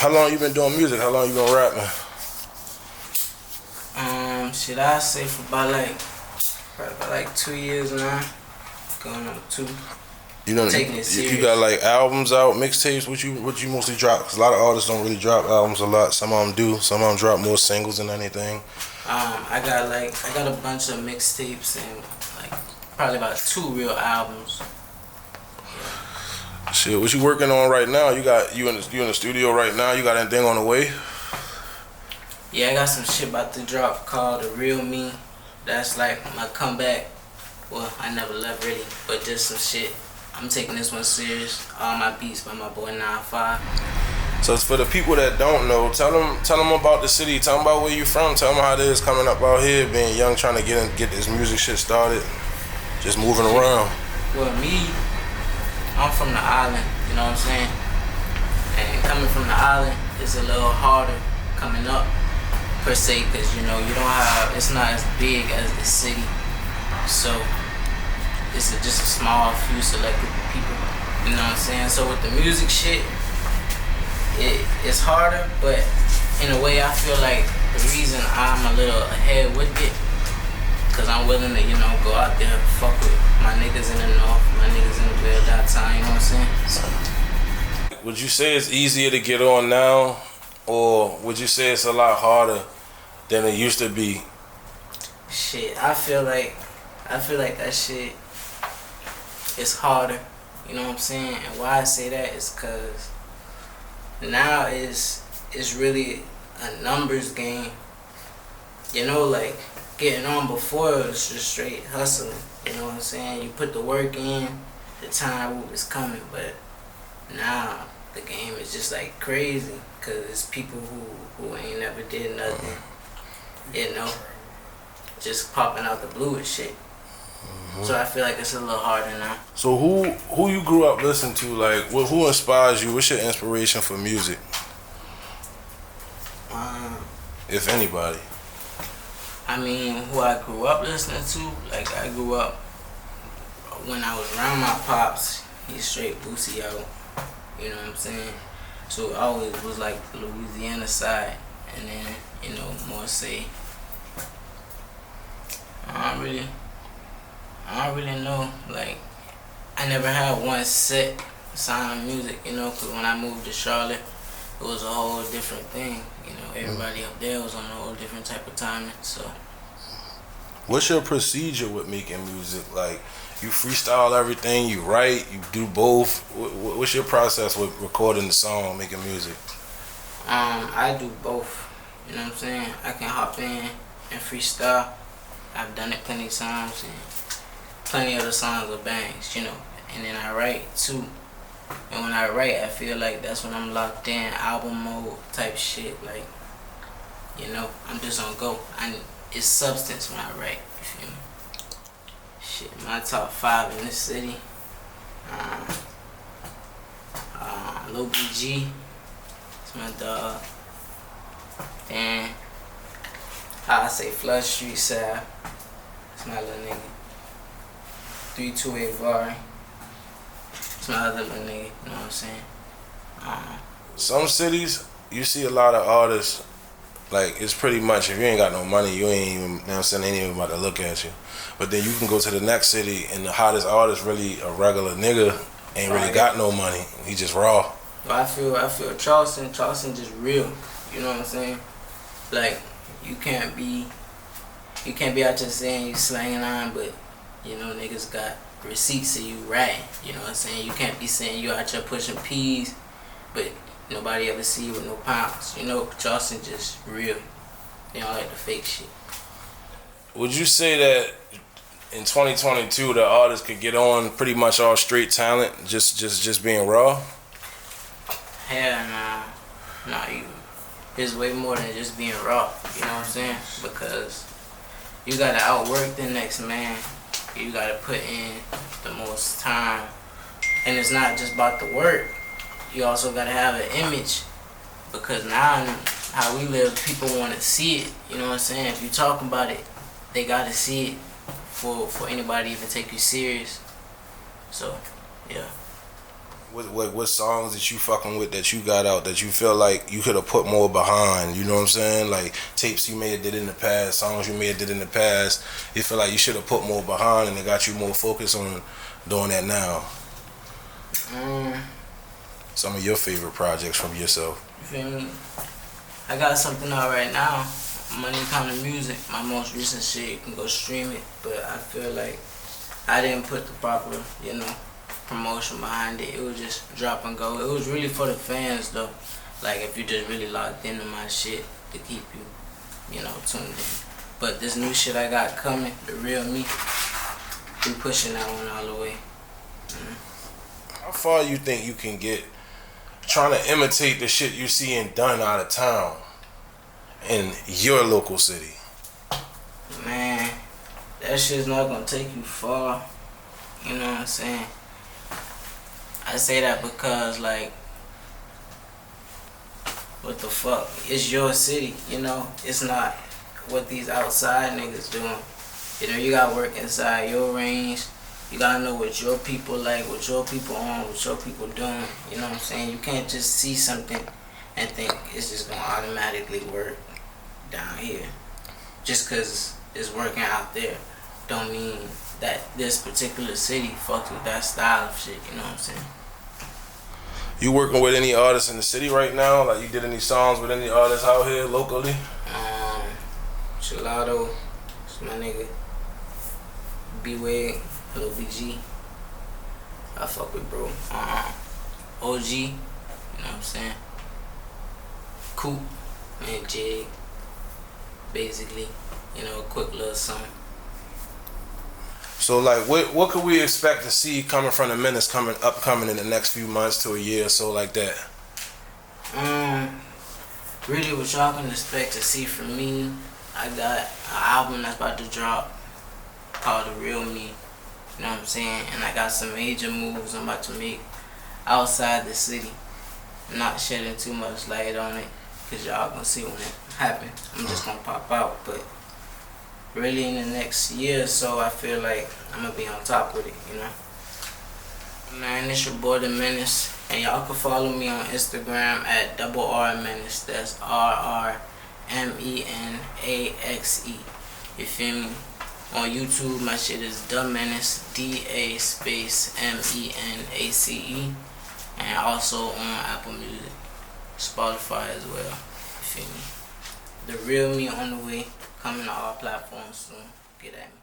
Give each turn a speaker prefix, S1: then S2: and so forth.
S1: How long you been doing music? How long you been rapping?
S2: Shit, I say for probably about like 2 years now. Going on 2.
S1: You know,
S2: taking it serious.
S1: You got like albums out, mixtapes. What you mostly drop? 'Cause a lot of artists don't really drop albums a lot. Some of them do. Some of them drop more singles than anything.
S2: I got a bunch of mixtapes and like probably about 2 real albums.
S1: Shit, what you working on right now? You in the studio right now? You got anything on the way?
S2: Yeah, I got some shit about to drop called The Real Me. That's like my comeback. Well, I never left really, but just some shit. I'm taking this one serious. All my beats by my boy 9-5.
S1: So it's for the people that don't know, tell them about the city. Tell them about where you from. Tell them how it is coming up out here, being young, trying to get this music shit started, just moving around.
S2: Well, I'm from the island. You know what I'm saying? And coming from the island is a little harder coming up per se, because you don't have. It's not as big as the city, so it's just a small few selected people. You know what I'm saying? So with the music shit, it's harder, but in a way I feel like the reason I'm a little ahead with it, cause I'm willing to, go out there, fuck with my niggas in the north, my niggas in the Ville downtown, you know what I'm saying? So,
S1: would you say it's easier to get on now, or would you say it's a lot harder than it used to be?
S2: Shit, I feel like that shit is harder, you know what I'm saying? And why I say that is cause now it's really a numbers game. Like getting on before it was just straight hustling. You know what I'm saying? You put the work in, the time was coming. But now the game is just like crazy, cause it's people who ain't never did nothing. Just popping out the blue and shit. So I feel like it's a little harder now.
S1: So who you grew up listening to? Like, who inspires you? What's your inspiration for music? If anybody.
S2: I mean, who I grew up listening to, like I grew up when I was around my pops, he's straight Boosie out. You know what I'm saying? So it always was like Louisiana side, and then more say. I don't really know. Like, I never had one set sound of music, cause when I moved to Charlotte, it was a whole different thing. Everybody up there was on a whole different type of timing. So,
S1: what's your procedure with making music? Like, you freestyle everything, you write, you do both. What's your process with recording the song, making music?
S2: I do both. You know what I'm saying? I can hop in and freestyle. I've done it plenty of times, and plenty of the songs are bangs, And then I write too. And when I write, I feel like that's when I'm locked in, album mode type shit. Like, I'm just on go. It's substance when I write. You feel me? Shit, my top 5 in this city. Lil BG, it's my dog. Then I say Flood Street Side, it's my little nigga. 328 Vari, it's my other little nigga. You know what I'm saying?
S1: Some cities, you see a lot of artists. Like, it's pretty much, if you ain't got no money, you ain't even, ain't even about to look at you. But then you can go to the next city and the hottest artist really a regular nigga, ain't really got no money. He just raw.
S2: But I feel Charleston just real. You know what I'm saying? Like, you can't be out there saying you slanging on, but niggas got receipts of you ratting. You know what I'm saying? You can't be saying you out there pushing peas, but nobody ever see you with no pounds. Charleston just real. They don't like the fake shit.
S1: Would you say that in 2022 the artists could get on pretty much all straight talent, just being raw?
S2: Hell nah. Nah, it's way more than just being raw. You know what I'm saying? Because you gotta outwork the next man. You gotta put in the most time. And it's not just about the work. You also gotta have an image. Because now, how we live, people want to see it. You know what I'm saying? If you talk about it, they gotta see it for anybody to even take you serious. So, yeah.
S1: What songs that you fucking with that you got out that you feel like you could have put more behind? You know what I'm saying? Like tapes you may have did in the past, songs you may have did in the past. You feel like you should have put more behind, and it got you more focused on doing that now. Some of your favorite projects from yourself.
S2: You feel me? I got something out right now. Money Kind of Music. My most recent shit. You can go stream it. But I feel like I didn't put the proper, promotion behind it. It was just drop and go. It was really for the fans though. Like if you just really locked into my shit to keep you, tuned in. But this new shit I got coming, The Real Me, we pushing that one all the way.
S1: How far you think you can get trying to imitate the shit you seeing done out of town in your local city?
S2: Man, that shit's not gonna take you far. You know what I'm saying? I say that because, like, what the fuck? It's your city, It's not what these outside niggas doing. You gotta work inside your range. You gotta know what your people like, what your people on, what your people doing. You know what I'm saying? You can't just see something and think it's just gonna automatically work down here. Just cause it's working out there don't mean that this particular city fucks with that style of shit, you know what I'm saying?
S1: You working with any artists in the city right now? Like you did any songs with any artists out here locally?
S2: Gelato, it's my nigga. B-Wig, Lil BG. I fuck with bro. OG, you know what I'm saying? Coop, man, Jig. Basically, a quick little something.
S1: So like what could we expect to see coming from the Menace upcoming in the next few months to a year or so like that?
S2: Really what y'all can expect to see from me, I got an album that's about to drop called The Real Me. You know what I'm saying? And I got some major moves I'm about to make outside the city. I'm not shedding too much light on it because y'all gonna see when it happens. I'm just gonna pop out, but really in the next year or so, I feel like I'm gonna be on top with it, Man, it's your boy The Menace, and y'all can follow me on Instagram at @RRMenace. That's RRMENAXE. You feel me? On YouTube, my shit is The Menace, DA_MENACE, and also on Apple Music, Spotify as well. You feel me? The Real Me on the way, coming to all platforms soon. Get at me.